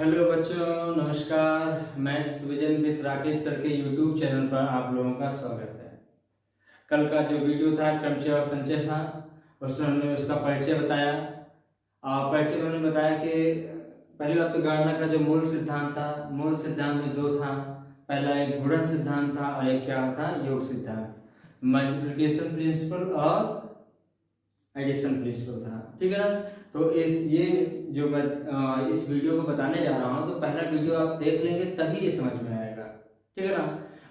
Hello बच्चों, नमस्कार। मैं सृजन विद राकेश सर के यूट्यूब चैनल पर आप लोगों का स्वागत है। कल का जो वीडियो था क्रमचय और संचय था, उसमें हमने उसका परिचय बताया। परिचय में हमने बताया कि पहली बात तो गणना का जो मूल सिद्धांत था, मूल सिद्धांत में दो था। पहला एक गुणन सिद्धांत था और एक क्या था, योग सिद्धांत, मल्टीप्लिकेशन प्रिंसिपल और एडिशन प्रिंसिपल था। ठीक है ना। तो ये जो मैं इस वीडियो को बताने जा रहा हूँ, तो पहला वीडियो आप देख लेंगे तभी ये समझ में आएगा। ठीक है ना।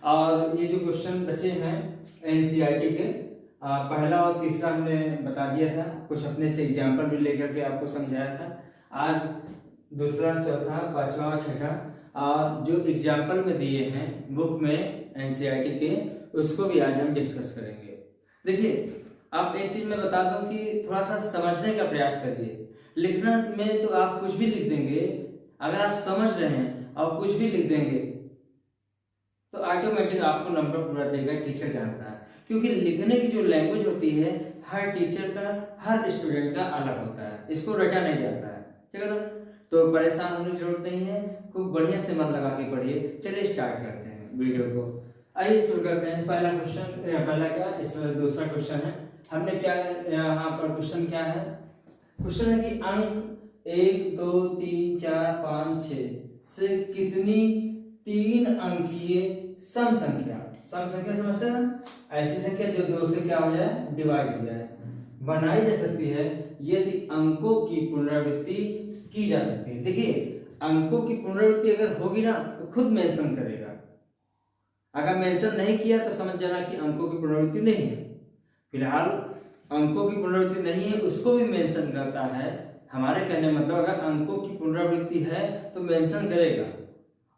और ये जो क्वेश्चन बचे हैं एनसीईआरटी के, पहला और तीसरा हमने बता दिया था, कुछ अपने से एग्जाम्पल भी लेकर के आपको समझाया था। आज दूसरा, चौथा, पांचवा और छठा और जो एग्जाम्पल में दिए हैं बुक में एनसीईआरटी के, उसको भी आज हम डिस्कस करेंगे। देखिए, आप एक चीज मैं बता दूं कि थोड़ा सा समझने का प्रयास करिए। लिखना में तो आप कुछ भी लिख देंगे, अगर आप समझ रहे हैं और कुछ भी लिख देंगे तो ऑटोमेटिक आपको नंबर पूरा देगा, टीचर जानता है। क्योंकि लिखने की जो लैंग्वेज होती है हर टीचर का, हर स्टूडेंट का अलग होता है, इसको रटा नहीं जाता है। ठीक है ना। तो परेशान होने की जरूरत नहीं है, खूब बढ़िया से मन लगा के पढ़िए। चलिए स्टार्ट करते हैं वीडियो को। आइए शुरू करते हैं। पहला क्वेश्चन, पहला क्या, इसमें दूसरा क्वेश्चन है। हमने क्या, यहाँ पर क्वेश्चन क्या है, क्वेश्चन है कि अंक 1 2 3 4 5 6 से कितनी 3 अंकीय सम संख्या, सम संख्या समझते हैं ना, ऐसी संख्या जो 2 से क्या हो जाए, डिवाइड हो जाए, बनाई जा सकती है यदि अंकों की पुनरावृत्ति की जा सकती है। देखिए, अंकों की पुनरावृत्ति अगर होगी ना तो खुद मेंशन करेगा, अगर मेंशन नहीं किया तो समझ जाना कि अंकों की पुनरावृत्ति नहीं है। फिलहाल अंकों की पुनरावृत्ति नहीं है, उसको भी मेंशन करता है। हमारे कहने मतलब अगर अंकों की पुनरावृत्ति है तो मेंशन करेगा,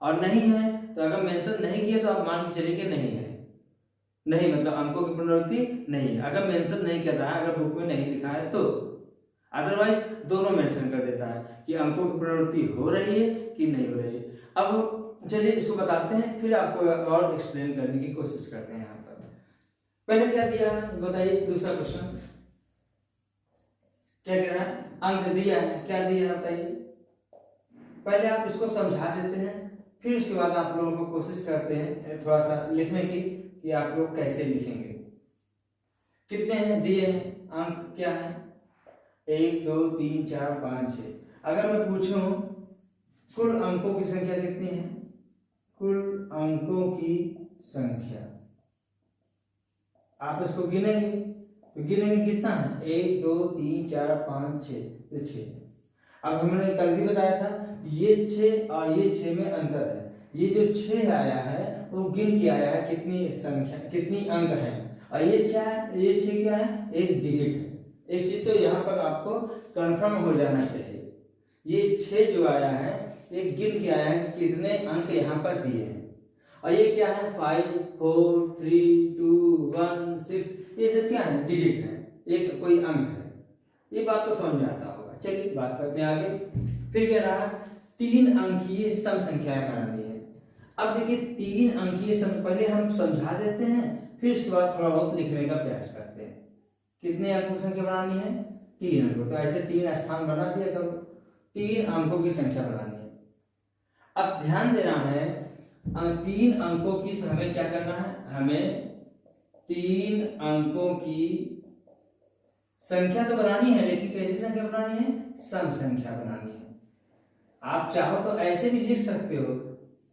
और नहीं है तो अगर मेंशन नहीं किया तो आप मान के चलिए कि नहीं है। नहीं मतलब अंकों की पुनरावृत्ति नहीं है, अगर मेंशन नहीं कर रहा है, अगर बुक में नहीं लिखा है तो। अदरवाइज दोनों मेंशन कर देता है कि अंकों की पुनरावृत्ति हो रही है कि नहीं हो रही है। अब चलिए इसको बताते हैं, फिर आपको और एक्सप्लेन करने की कोशिश करते हैं। यहाँ पर पहले क्या दिया है बताइए, दूसरा क्वेश्चन क्या कह रहा है, अंक दिया है, क्या दिया है बताइए। पहले आप इसको समझा देते हैं, फिर उसके बाद आप लोगों को कोशिश करते हैं थोड़ा सा लिखने की कि आप लोग कैसे लिखेंगे। कितने हैं दिए हैं, अंक क्या है, 1 2 3 4 5 6। अगर मैं पूछूं कुल अंकों की संख्या कितनी है, कुल अंकों की संख्या, आप इसको गिनेंगे तो गिनेंगे कितना है, 1 2 3 4 5 6, तो 6। अब हमने कल भी बताया था ये 6 और ये 6 में अंतर है। ये जो 6 आया है वो गिन के आया है कितनी संख्या, कितनी अंक है, और ये 6 है, ये 6 क्या है, एक डिजिट है। एक चीज तो यहाँ पर आपको कंफर्म हो जाना चाहिए, ये 6 जो आया है ये गिन के आया है कि कितने अंक यहाँ पर दिए हैं। और ये क्या है, 5 4 3 2 1 6, ये सब क्या है, डिजिट है, एक कोई अंक है। ये बात तो समझ में आता होगा। चलिए बात करते हैं आगे। फिर कह रहा है 3 अंकीय सम संख्याएं बनानी है। अब देखिए 3 अंकीय सम, पहले हम समझा देते हैं, फिर उसके बाद थोड़ा बहुत लिखने का प्रयास करते हैं। कितने अंकों की संख्या बनानी है, 3 अंकों, तो ऐसे 3 स्थान बना दिया करो, 3 अंकों की संख्या बनानी है। अब ध्यान देना है, 3 अंकों की हमें क्या करना है, हमें 3 अंकों की संख्या तो बनानी है, लेकिन कैसी संख्या बनानी है, सम संख्या बनानी है। आप चाहो तो ऐसे भी लिख सकते हो,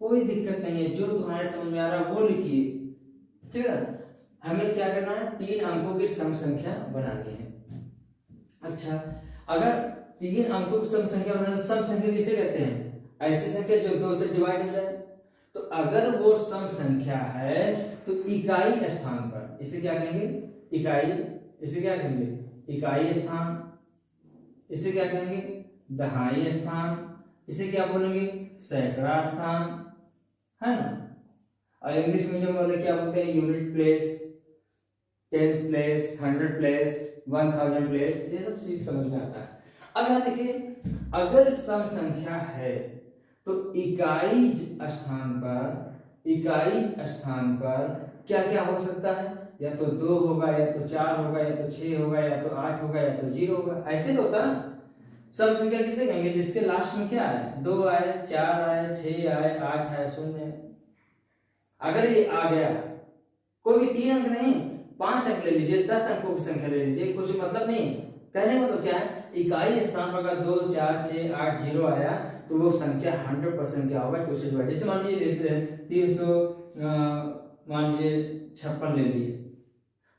कोई दिक्कत नहीं है, जो तुम्हारे समझ में आ रहा है वो लिखिए। ठीक है, हमें क्या करना है, 3 अंकों की सम संख्या बनानी है। अच्छा, अगर 3 अंकों की सम संख्या बनाना, सम संख्या किसे कहते हैं, ऐसी संख्या जो 2 से डिवाइड हो जाए। तो अगर वो सम संख्या है तो इकाई स्थान पर इसे क्या कहेंगे, इकाई, इसे क्या कहेंगे, इकाई स्थान, इसे क्या कहेंगे, दहाई स्थान, इसे क्या बोलेंगे, सैकड़ा स्थान, है ना। और इंग्लिश मीडियम वाले क्या बोलते हैं, unit place, tens place, 100 place, 1000 place, ये सब चीज समझ में आता है। अब यहाँ देखिए, अगर सम संख्या है तो इकाई स्थान पर, इकाई स्थान पर क्या क्या हो सकता है, या तो 2 होगा, या तो 4 होगा, या तो 6 होगा, या तो 8 होगा, या तो 0 होगा, ऐसे तो होता है। सम संख्या किसे कहेंगे? जिसके लास्ट में क्या है? 2 आए, 4 आए, 6 आए, 8 आए, 0। अगर ये आ गया, कोई भी 3 अंक नहीं, 5 अंक ले लीजिए, 10 अंकों की संख्या ले लीजिए, कुछ मतलब नहीं। कहने मतलब क्या है? इकाई स्थान पर अगर 2, 4, 6, 8, 0 आया तो वो संख्या 100% क्या होगा? 2 से डिवाइड। जैसे मान लीजिए 356 ले लिए,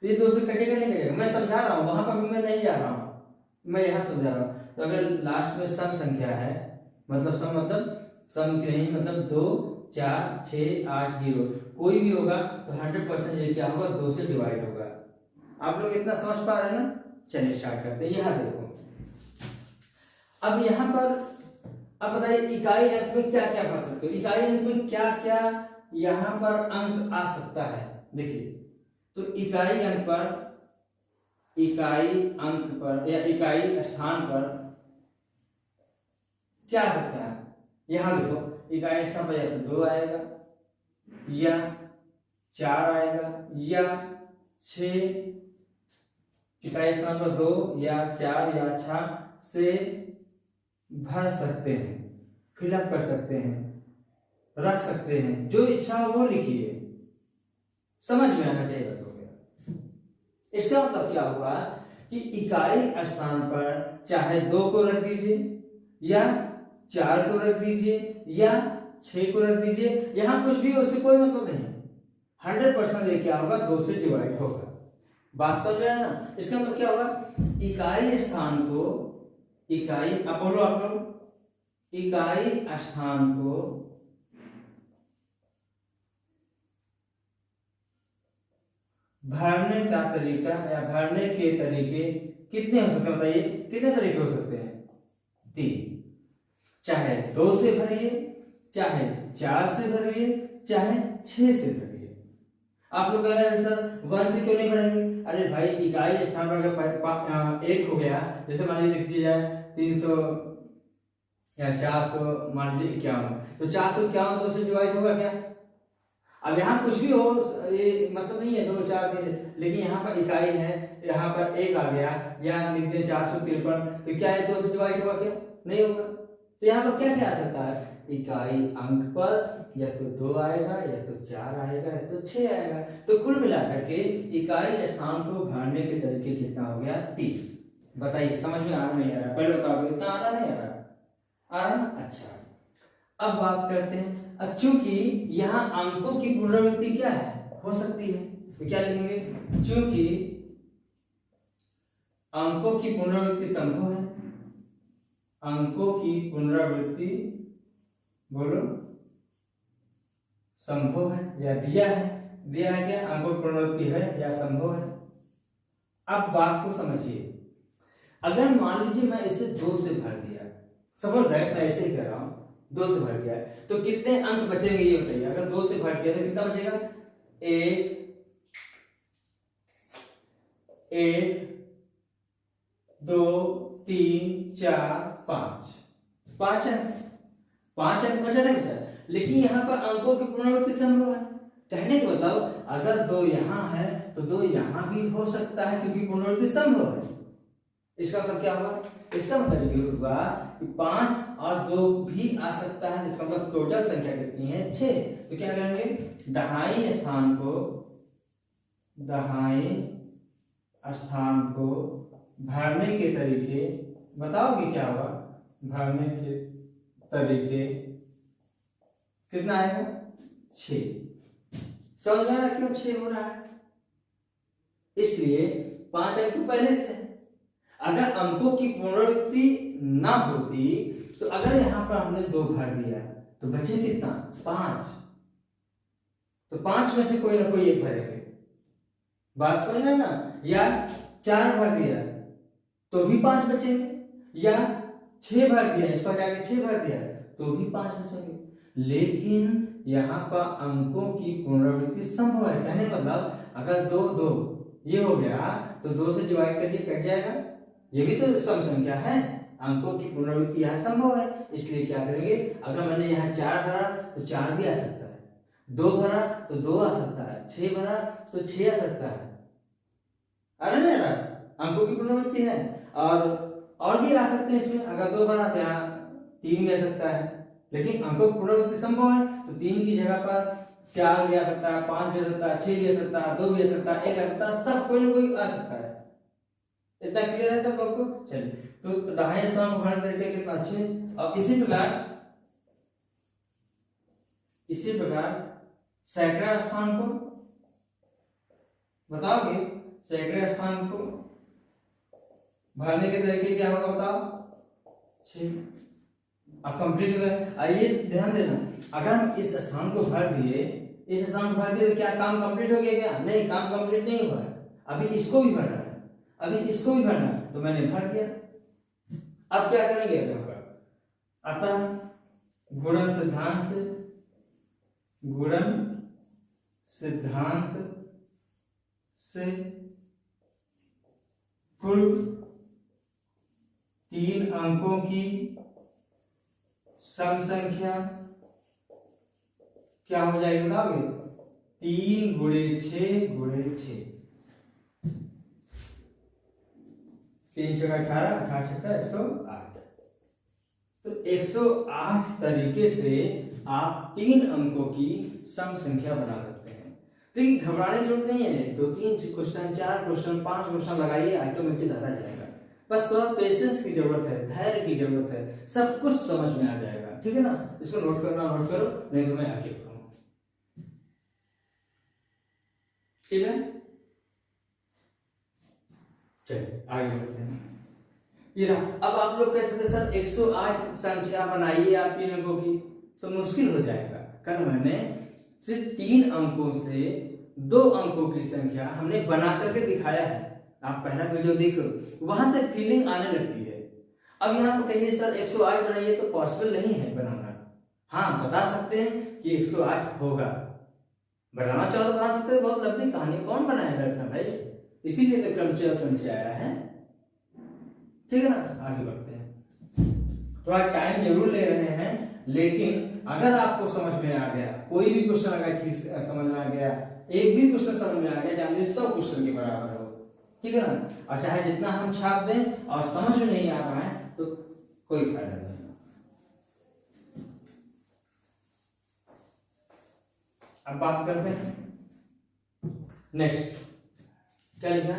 तो ये 2 से कटेगा नहीं कटेगा? मैं समझा रहा हूँ, वहां पर भी मैं नहीं जा रहा हूँ, मैं यहाँ समझा रहा हूँ। तो अगर लास्ट में सम संख्या है, मतलब सम की नहीं, मतलब 2, 4, 6, 8, 0 कोई भी होगा तो 100% ये क्या होगा? 2 से डिवाइड होगा। आप लोग इतना समझ पा रहे हैं ना? चलिए स्टार्ट करते हैं। यहाँ देखो, अब यहाँ पर अब बताइए इकाई अंक में क्या क्या पढ़ सकते हो? इकाई अंक में क्या क्या यहाँ पर अंक आ सकता है? देखिए, तो इकाई अंक पर या इकाई स्थान पर क्या आ सकता है? यहां देखो, इकाई स्थान पर या तो 2 आएगा, या 4 आएगा, या 6। इकाई स्थान पर 2 या 4 या 6 से भर सकते हैं, फिलअप कर सकते हैं, रख सकते हैं, जो इच्छा हो वो लिखिए। समझ में आना चाहिए बस, हो गया। इसका मतलब क्या हुआ कि इकाई स्थान पर चाहे 2 को रख दीजिए, या 4 को रख दीजिए, या 6 को रख दीजिए, यहां कुछ भी उससे कोई मतलब नहीं। 100% ये क्या होगा? 2 से डिवाइड होगा। बात समझ रहे हैं ना? इसका मतलब क्या होगा? इकाई स्थान को, इकाई अब बोलो आप लोग, इकाई स्थान को भरने का तरीका या भरने के तरीके कितने हो सकते हैं? बताइए, कितने तरीके हो सकते हैं? 3। चाहे 2 से भरिए, चाहे 4 से भरिए, चाहे 6 से भरिए। आप लोग कह रहे हैं सर 1 से क्यों नहीं भरेंगे? अरे भाई, इकाई स्थान पर अगर 1 हो गया, जैसे मान लीजिए लिख दिया जाए 300 या 400, मान लीजिए 51, तो 451 2 से डिवाइड होगा क्या? अब यहाँ कुछ भी हो, ये मतलब नहीं है 2, 4, 3, लेकिन यहाँ पर इकाई है, यहाँ पर 1 आ गया, यहाँ लिख दिया 453, तो क्या है 2 से डिवाइड होगा क्या? नहीं होगा। तो यहाँ पर क्या क्या आ सकता है? इकाई अंक पर या तो 2 आएगा, या तो 4 आएगा, या तो 6 आएगा। तो कुल मिलाकर के इकाई स्थान को भरने के तरीके कितना हो गया? 3। बताइए, समझ में आ रहा नहीं आ रहा? पहले बताओ, इतना आ रहा नहीं आ रहा? आ रहा ना? अच्छा, अब बात करते हैं। अब चूंकि यहाँ अंकों की पुनरावृत्ति क्या है? हो सकती है, तो क्या लिखेंगे? चूंकि अंकों की पुनरावृत्ति संभव है, अंकों की पुनरावृत्ति बोलो संभव है, या दिया है क्या? अंकों की पुनरावृत्ति है या संभव है? अब बात को समझिए। अगर मान लीजिए मैं इसे 2 से भर दिया, सपोज दैट मैं ऐसे ही कर रहा हूं, 2 से भर दिया है, तो कितने अंक बचेंगे ये बताइए? अगर 2 से भर दिया तो कितना बचेगा? 1 2 3 4 5 5 अंक, 5 अंक बचा नहीं बचा? लेकिन यहाँ पर अंकों की पुनरावृत्ति संभव है। कहने का मतलब अगर 2 यहाँ है तो 2 यहाँ भी हो सकता है, क्योंकि पुनरावृत्ति संभव है। इसका मतलब क्या हुआ? इसका मतलब ये हुआ कि 5 और 2 भी आ सकता है, जिसका मतलब टोटल संख्या कितनी है? 6। तो क्या करेंगे? दहाई स्थान को भरने के तरीके बताओगे क्या होगा? भरने के तरीके कितना आएगा? 6। समझ में आ रहा क्यों 6 हो रहा है? इसलिए 5 अंक तो पहले से है। अगर अंकों की पुनरावृत्ति ना होती तो अगर यहां पर हमने 2 भर दिया तो बचे कितना? 5। तो 5 में से कोई ना कोई एक भरेंगे। बात समझ रहे ना? या 4 भर दिया तो भी 5 बचेंगे, या 6 भर दिया, इस पर जाके 6 भर दिया तो भी 5 बचेंगे। लेकिन यहाँ पर अंकों की पुनरावृत्ति संभव है। कहने मतलब अगर 2 2 ये हो गया तो 2 से डिवाइड करिए, कट जाएगा। ये भी तो सम संख्या है, अंकों की पुनरावृत्ति यहाँ संभव है। इसलिए क्या करेंगे? अगर मैंने यहाँ 4 भरा तो 4 भी आ सकता है, 2 भरा तो 2 आ सकता है, 6 भरा तो 6 आ सकता है। अरे नहीं, अंकों की पुनरावृत्ति है। और और भी आ सकते हैं इसमें, अगर 2 बार आते हैं 3 भी आ सकता है, लेकिन अंकों की पुनरावृत्ति संभव है तो 3 की जगह पर 4 भी आ सकता है, 5 भी आ सकता है, 6 भी आ सकता है, 2 भी आ सकता है, 1 आ सकता है, सब कोई ना कोई आ सकता है। इतना क्लियर है सब लोग को? चलिए, तो दाहिने स्थान को भाड़े तरीके कितना अच्छे। और इसी प्रकार सैकड़ा स्थान को बताओगे, सैकड़े स्थान को भरने के तरीके क्या होगा बताओ? 6। अब कंप्लीट हो गया। आइए ध्यान देना, अगर हम इस स्थान को भर दिए, तो क्या काम कंप्लीट हो गया? क्या नहीं, काम कंप्लीट नहीं हुआ है, अभी इसको भी भरना है, तो मैंने भर दिया। अब क्या करेंगे? अतः गुणन सिद्धांत से कुल 3 अंकों की सम संख्या क्या हो जाएगी बताओगे? 3 × 6 × 6। 3 × 18, 18 × 108। तो 108 तरीके से आप 3 अंकों की सम संख्या बना सकते हैं। तो ये घबराने की जरूरत नहीं है, 2-3 क्वेश्चन, 4 क्वेश्चन, 5 क्वेश्चन लगाइए, ऑटोमेटिक आता जाएगा। बस थोड़ा पेशेंस की जरूरत है, धैर्य की जरूरत है, सब कुछ समझ में आ जाएगा। ठीक है ना? इसको नोट करो, नहीं तो मैं आगे बताऊंगा। ठीक है, चलिए आगे बढ़ते हैं। ये रहा। अब आप लोग कह सकते सर 108 संख्या बनाइए आप 3 अंकों की, तो मुश्किल हो जाएगा। कल मैंने सिर्फ 3 अंकों से 2 अंकों की संख्या हमने बना करके दिखाया है। आप पहला वीडियो देखो, वहां से फीलिंग आने लगती है। अब यहाँ पर कहिए सर 108 बनाइए, तो पॉसिबल नहीं है बनाना। हाँ, बता सकते हैं कि 108 होगा, बनाना चाहो तो बना सकते हैं। बहुत लंबी कहानी, कौन बनाएगा इतना भाई? इसीलिए तो क्रमचय और संचय आया है। ठीक है ना? आगे बढ़ते हैं। थोड़ा टाइम जरूर ले रहे हैं, लेकिन अगर आपको समझ में आ गया, कोई भी क्वेश्चन अगर ठीक से समझ में आ गया, एक भी क्वेश्चन समझ में आ गया, जान लीजिए 100 क्वेश्चन के बराबर हो। ठीक है ना? और चाहे जितना हम छाप दें और समझ में नहीं आ रहा है तो कोई फायदा नहीं। अब बात करते हैं नेक्स्ट। क्या लिखा?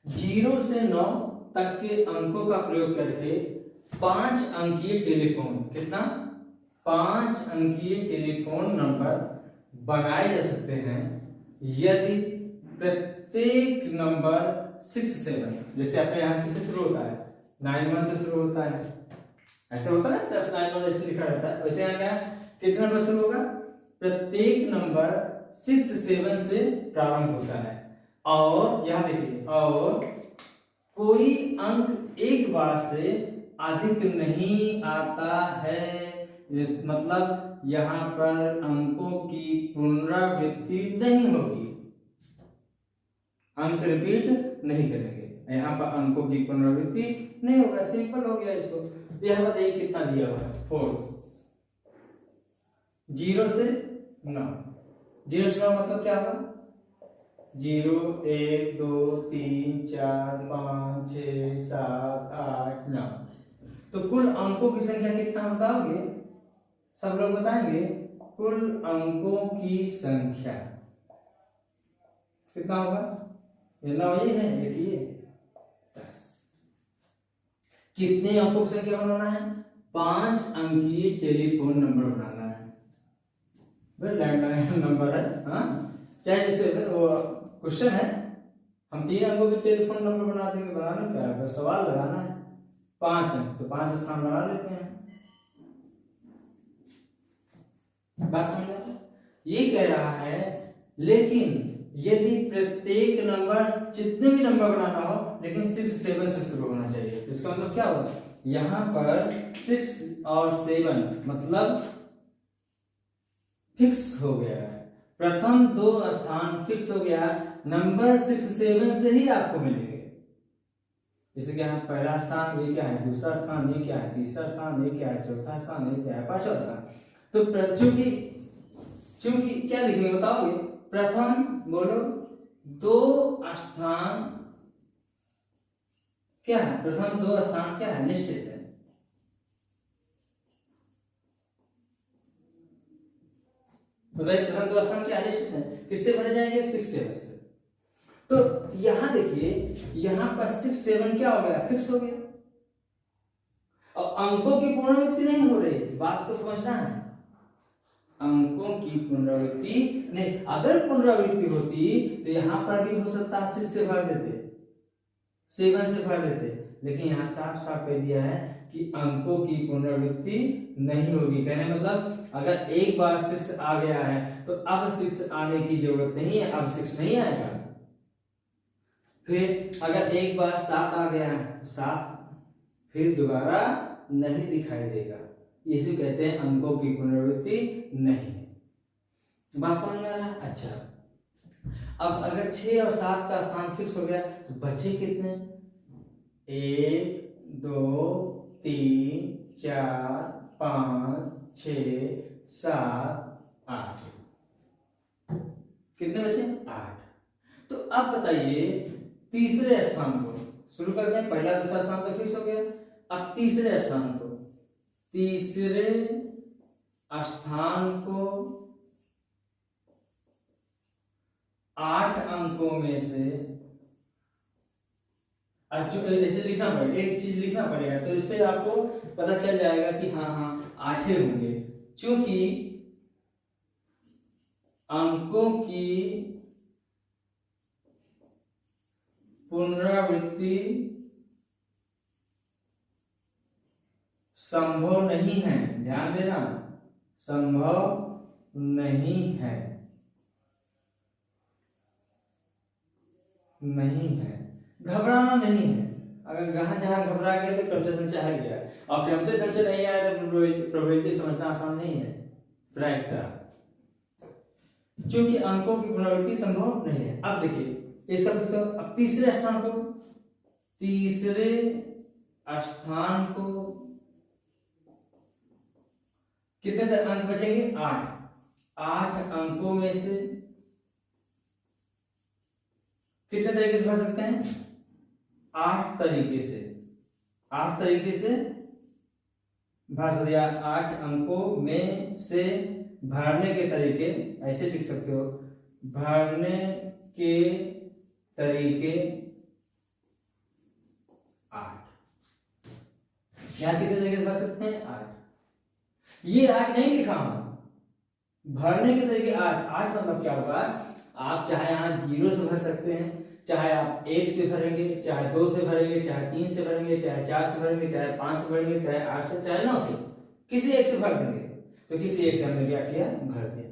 0 से 9 तक के अंकों का प्रयोग करके 5 अंकीय टेलीफोन, कितना? 5 अंकीय टेलीफोन नंबर बनाए जा सकते हैं यदि प्रत्येक नंबर 6-7, जैसे अपने यहाँ किससे शुरू होता है? 91 से शुरू होता है, ऐसे होता है ना, +91 ऐसे लिखा रहता है। वैसे यहाँ क्या कितने नंबर शुरू होगा? प्रत्येक नंबर 6-7 से प्रारंभ होता है। और यहाँ देखिए, और कोई अंक एक बार से अधिक नहीं आता है। मतलब यहाँ पर अंकों की पुनरावृत्ति नहीं होगी, अंक रिपीट नहीं करेंगे। यहाँ पर अंकों की पुनरावृत्ति नहीं होगा, सिंपल हो गया इसको। यह बताइए कितना दिया हुआ है? 4। 0 से 9, 0 से 9 मतलब क्या होगा? 0, 1, 2, 3, 4, 5, 6, 7, 8, 9। तो कुल अंकों की संख्या कितना बताओगे? सब लोग बताएंगे। कुल अंकों की संख्या कितना होगा? ये 9 ये है, एक ये 10। कितने अंकों की संख्या बनाना है? 5 अंकीय टेलीफोन नंबर बनाना है। भाई लैंडलाइन नंबर है, हाँ, चाहे जैसे वो क्वेश्चन है, हम 3 अंकों के टेलीफोन नंबर बना देंगे। बनाने क्या है, बस सवाल लगाना है। 5 अंक तो 5 स्थान बना देते हैं। बात समझ में? ये कह रहा है लेकिन यदि प्रत्येक नंबर, जितने भी नंबर बनाना हो, लेकिन 6-7 से शुरू होना चाहिए। इसका मतलब क्या होगा? यहाँ पर 6 और 7 मतलब फिक्स हो गया है। प्रथम 2 स्थान फिक्स हो गया, नंबर 6-7 से ही आपको मिलेंगे। जैसे कि यहाँ पहला स्थान ये क्या है, दूसरा स्थान ये क्या है, तीसरा स्थान ये क्या है, चौथा स्थान ये क्या है, 5वां स्थान। तो चूंकि क्या लिखेंगे बताओगे? प्रथम बोलो 2 स्थान क्या है, प्रथम दो स्थान क्या है, निश्चित है। बताइए प्रथम दो स्थान क्या निश्चित है, किससे भरे जाएंगे, 6 7 से। तो यहां देखिए, यहां पर 6 7 क्या हो गया, फिक्स हो गया। और अंकों की पुनरावृत्ति नहीं हो रही, बात को समझना है। अंकों की पुनरावृत्ति नहीं, अगर पुनरावृत्ति होती तो यहां पर भी हो सकता है 6 से भर देते, 7 से भर देते, लेकिन यहाँ साफ साफ कह दिया है कि अंकों की पुनरावृत्ति नहीं होगी। कहने मतलब अगर एक बार 6 आ गया है तो अब 6 आने की जरूरत नहीं है, अब 6 नहीं आएगा। फिर अगर एक बार 7 आ गया है तो 7 फिर दोबारा नहीं दिखाई देगा, इसे कहते हैं अंकों की पुनरावृत्ति नहीं है। बात समझ में आ रहा है? अच्छा, अब अगर 6 और 7 का स्थान फिक्स हो गया तो बचे कितने, 1 2 3 4 5 6 7 8, कितने बचे, 8। तो अब बताइए तीसरे स्थान को शुरू करते हैं, पहला दूसरा स्थान तो फिक्स हो गया, अब तीसरे स्थान को, तीसरे स्थान को 8 अंकों में से, ऐसे लिखना पड़ेगा, एक चीज लिखना पड़ेगा तो इससे आपको पता चल जाएगा कि हाँ 8 होंगे, क्योंकि अंकों की पुनरावृत्ति संभव नहीं है, ध्यान देना, संभव नहीं है, नहीं है, घबराना नहीं है। अगर जहां घबरा गए तो क्रमशः संचय हट गया, और क्रमशः संचय नहीं आया तो प्रोबेबिलिटी समझना आसान नहीं है, प्रायिकता, क्योंकि अंकों की पुनरावृत्ति संभव नहीं है। अब देखिए इसका मतलब, अब तीसरे स्थान को, तीसरे स्थान को कितने अंक बचेंगे, 8 अंकों में से कितने तरीके से भर सकते हैं, 8 तरीके से, 8 तरीके से भर दिया। 8 अंकों में से भरने के तरीके ऐसे लिख सकते हो, भरने के तरीके 8, यहां कितने तरीके से भर सकते हैं, 8। ये 8 नहीं लिखा हूं, भरने के तरीके 8 मतलब क्या होगा, आप चाहे यहाँ 0 से भर सकते हैं, चाहे आप 1 से भरेंगे, चाहे 2 से भरेंगे, चाहे 3 से भरेंगे, चाहे 4 से भरेंगे, चाहे 5 से भरेंगे, चाहे 8 से, चाहे 9 से, किसी एक से भर देंगे। तो किसी एक से हमने क्या किया, भर दिया।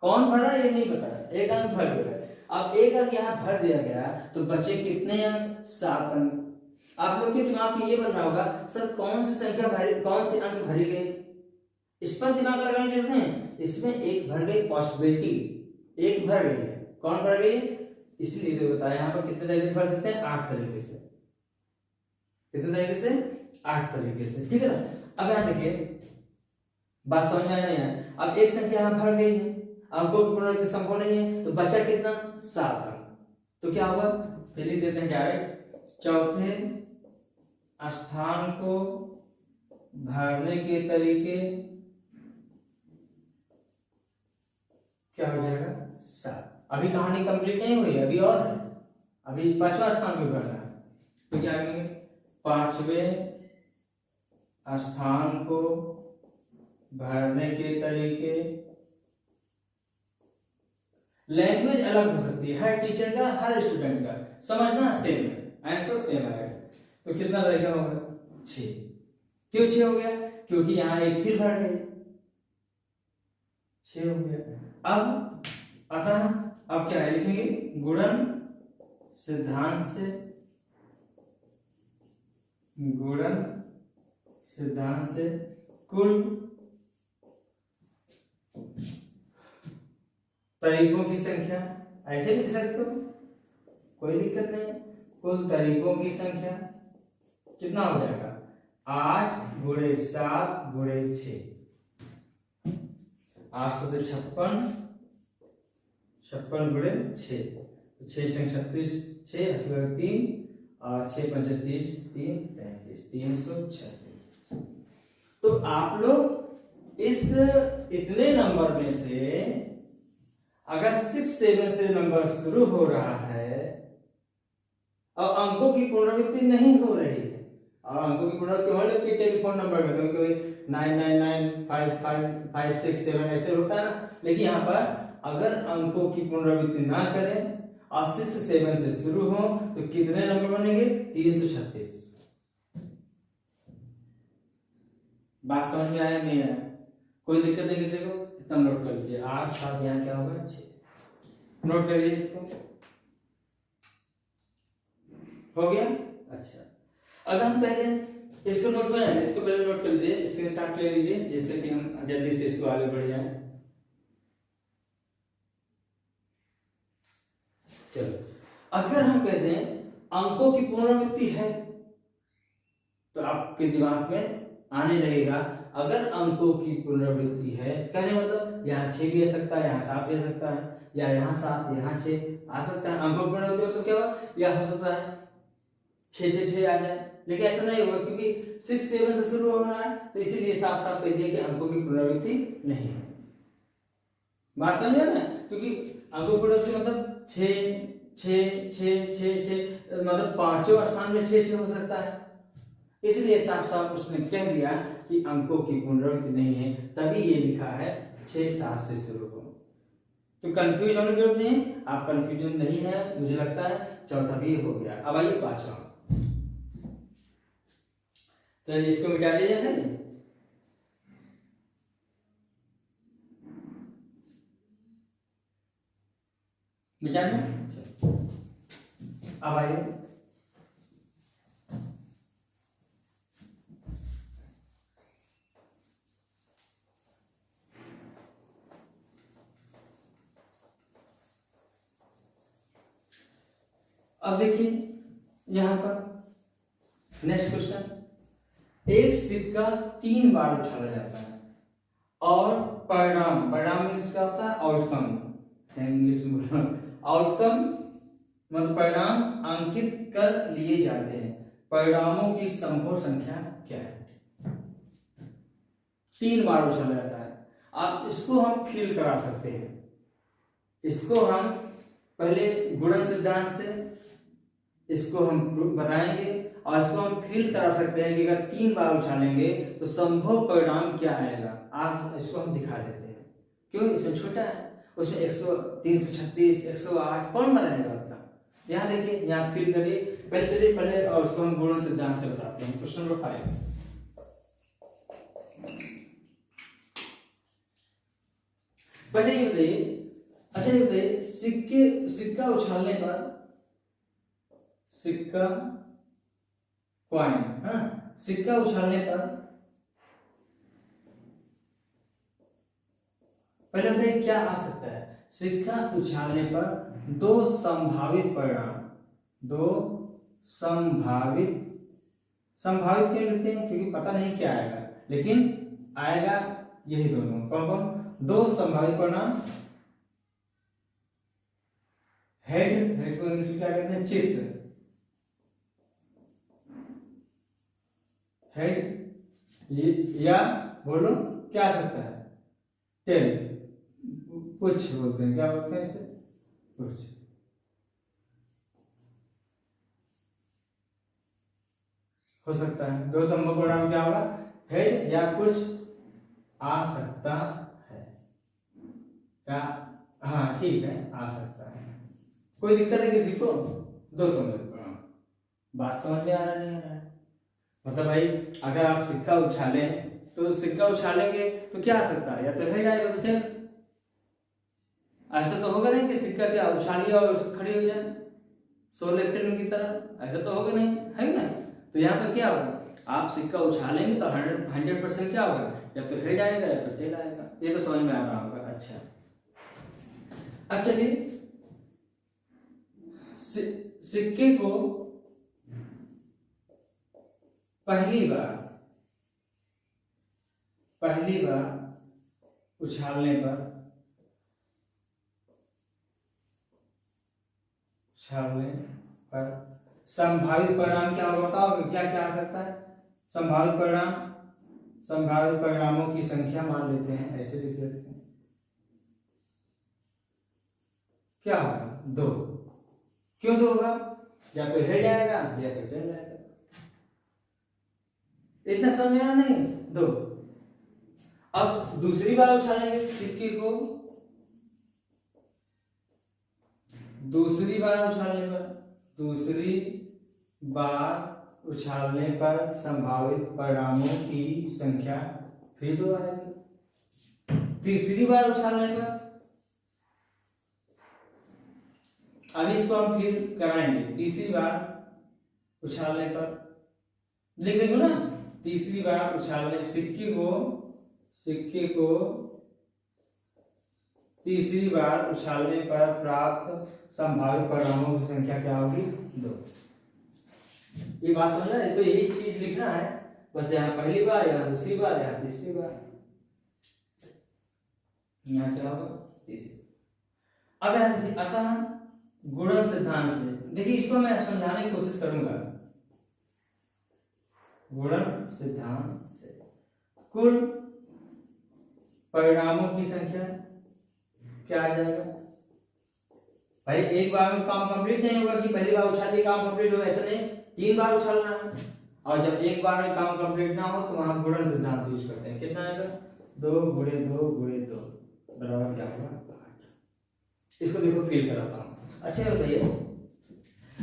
कौन भरा ये नहीं पता, एक अंक भर दिया। अब एक अंक यहाँ भर दिया गया तो बचे कितने अंक, 7 अंक। आप लोग के दिमाग में ये बन रहा होगा, सर कौन सी संख्या भरी, कौन से अंक भरे गए, इस पर दिमाग लगाने की जरूरत नहीं। इसमें एक भर गई, पॉसिबिलिटी एक भर गई है, कौन भर गई, इसलिए तो बताया यहाँ पर कितने तरीके से भर सकते हैं, 8 तरीके से, कितने तरीके से, 8 तरीके से, ठीक है ना। अब यहाँ देखिए बात समझ में नहीं है। अब एक संख्या यहाँ भर गई है, अंकों की पुनरावृत्ति संभव नहीं है, तो बचा कितना, 7 अंक। तो क्या होगा, फिर लिख देते हैं डायरेक्ट, चौथे स्थान को भरने के तरीके क्या हो जाएगा, 7। अभी कहानी कंप्लीट नहीं हुई, अभी और है, अभी 5वां स्थान पे भरना है। तो क्या करेंगे, 5वें स्थान को भरने के तरीके, लैंग्वेज अलग हो सकती है, हर टीचर का, हर स्टूडेंट का, समझना सेम है, आंसर सेम आएगा। तो कितना तरीका होगा, 6। क्यों 6 हो गया, क्योंकि यहाँ एक फिर भर गए, 6 हो गया। अब अतः अब क्या है, लिखेंगे गुणन सिद्धांत से, गुणन सिद्धांत से कुल तरीकों की संख्या, ऐसे लिख सकते हो, कोई दिक्कत नहीं। कुल तरीकों की संख्या कितना हो जाएगा, 8 गुणे 7 गुणे 6, 856, 56 गुणे 6, 6 36, 6 3 और 6 पंचे 30, 3 35, 336। तो आप लोग इस इतने नंबर में से अगर 6 7 से नंबर शुरू हो रहा है और अंकों की पुनरावृत्ति नहीं हो रही है, और अंकों की पुनरावृत्ति हो रही है टेलीफोन नंबर में कभी 9995556 ऐसे होता है ना, लेकिन यहाँ पर अगर अंकों की पुनरावृत्ति ना करें और 6 7 से शुरू हो तो कितने नंबर बनेंगे? 336। बात समझ में आया नहीं आया? कोई दिक्कत नहीं किसी को? इतना नोट कर लीजिए। 8 7 यहाँ क्या होगा? 6। नोट करिए इसको। हो गया? अच्छा, अगर हम पहले इसको नोट बनाए, इसको पहले नोट कर लीजिए, स्क्रीनशॉट ले लीजिए, जिससे कि हम जल्दी से इसको आगे बढ़ जाए। चलो, अगर हम कहते हैं अंकों की पुनरावृत्ति है तो आपके दिमाग में आने लगेगा अगर अंकों की पुनरावृत्ति है, कहने मतलब यहाँ 6 भी आ सकता है, यहाँ 7 भी आ सकता है, या यहाँ 7 यहाँ 6 आ सकता है। अंकों की पुनरावृत्ति मतलब क्या होगा? या हो सकता है 6 6 6 आ जाए, लेकिन ऐसा नहीं होगा क्योंकि 6 7 से शुरू हो रहा है, तो इसीलिए साफ साफ कह दिया कि अंकों की पुनरावृत्ति नहीं है। बात समझे ना? क्योंकि अंकों की पुनरावृत्ति मतलब 6 6 6 6 6 मतलब पांचों स्थान में 6 6 हो सकता है, इसलिए साफ साफ उसने कह दिया कि अंकों की पुनरावृत्ति नहीं है, तभी ये लिखा है 6 7 से शुरू हो। तो कंफ्यूज होने की जरूरत नहीं, आप कंफ्यूजन नहीं है मुझे लगता है। चौथा भी हो गया। अब आइए पांचवा, तो इसको मिटा दिया जाए ना, मिटा दें। अब आइए अब देखिए यहां पर नेक्स्ट क्वेश्चन, एक सिक्का 3 बार उछाला जाता है और परिणाम, परिणाम मीन्स क्या होता है? आउटकम, इंग्लिश में बोलो आउटकम मतलब परिणाम अंकित कर लिए जाते हैं। परिणामों की संभव संख्या क्या है? 3 बार उछाला जाता है। आप इसको हम फील करा सकते हैं, इसको हम पहले गुणन सिद्धांत से इसको हम बताएंगे और इसको हम फील करा सकते हैं कि अगर 3 बार उछालेंगे तो संभव परिणाम क्या आएगा। आप इसको हम दिखा देते हैं, क्यों? इसमें छोटा है, उसमें 100 336 108 कौन बनाएगा उतना? यहाँ देखिए, यहाँ फील करिए पहले। चलिए पहले और उसको हम गुणन सिद्धांत से बताते हैं। क्वेश्चन नंबर 5, पहले ये बताइए, अच्छा ये बताइए, सिक्का उछालने पर, सिक्का कॉइन, हाँ, सिक्का उछालने पर पहले बताइए क्या आ सकता है? सिक्का उछालने पर 2 संभावित परिणाम, 2 संभावित क्यों लिखते हैं? क्योंकि पता नहीं क्या आएगा, लेकिन आएगा यही दोनों। कौन कौन? 2 संभावित परिणाम, हेड को इंग्लिश में क्या कहते हैं? चित्र, हेड, या बोलो क्या आ सकता है? टेल, पुछ बोलते हैं, क्या बोलते हैं इसे? पुछ। हो सकता है 2 संभव परिणाम क्या होगा? हेड या कुछ आ सकता है, क्या? हाँ ठीक है, आ सकता है। कोई दिक्कत है किसी को? 2 संभव परिणाम। बात समझ में आ रहा नहीं आ रहा है? मतलब भाई अगर आप सिक्का उछालें तो सिक्का उछालेंगे तो क्या आ सकता है? या तो हेड आएगा, तो फिर ऐसा तो होगा नहीं कि सिक्का क्या उछालिए और खड़ी हो जाए शोले फिल्म की तरह, ऐसा तो होगा नहीं, है ना? तो यहाँ पे क्या होगा? आप सिक्का उछालेंगे तो 100% क्या होगा? या तो हेड आएगा या तो टेल आएगा। ये तो समझ में आ रहा होगा। अच्छा, अब चलिए सिक्के को पहली बार उछालने पर संभावित परिणाम क्या होगा बताओ, क्या क्या आ सकता है संभावित परिणाम? संभावित परिणामों की संख्या मान लेते हैं, ऐसे लिख लेते हैं, क्या होगा? 2। क्यों 2 होगा? या तो है जाएगा या तो टेल जाएगा। इतना समझ में आया नहीं? 2। अब दूसरी बार उछालेंगे सिक्के को, दूसरी बार उछालने पर संभावित परिणामों की संख्या फिर 2 आएगी। तीसरी बार उछालने पर, अब इसको हम फिर कराएंगे, तीसरी बार उछालने पर लिख देंगे ना, तीसरी बार उछालने सिक्के को तीसरी बार उछालने पर प्राप्त संभावित परिणामों की संख्या क्या होगी? 2। ये बात समझ रहे हैं? तो यही चीज लिखना है, बस यहाँ पहली बार, यहाँ दूसरी बार, यहाँ तीसरी बार, यहाँ क्या होगा? तीसरी। अब आता है गुणन सिद्धांत से। देखिए इसको मैं समझाने की कोशिश करूंगा। गुणन सिद्धांत से कुल परिणामों की संख्या क्या आ जाएगा? भाई एक बार में काम कंप्लीट नहीं होगा कि पहली बार उछालिए काम कंप्लीट होगा, ऐसा नहीं, 3 बार उछालना है। और जब एक बार में काम कंप्लीट ना हो तो वहां गुणन सिद्धांत यूज करते हैं। कितना आएगा? 2 गुणे 2 गुणे 2 बराबर क्या होगा? 8। इसको देखो फील कराता हूँ। अच्छा बताइए,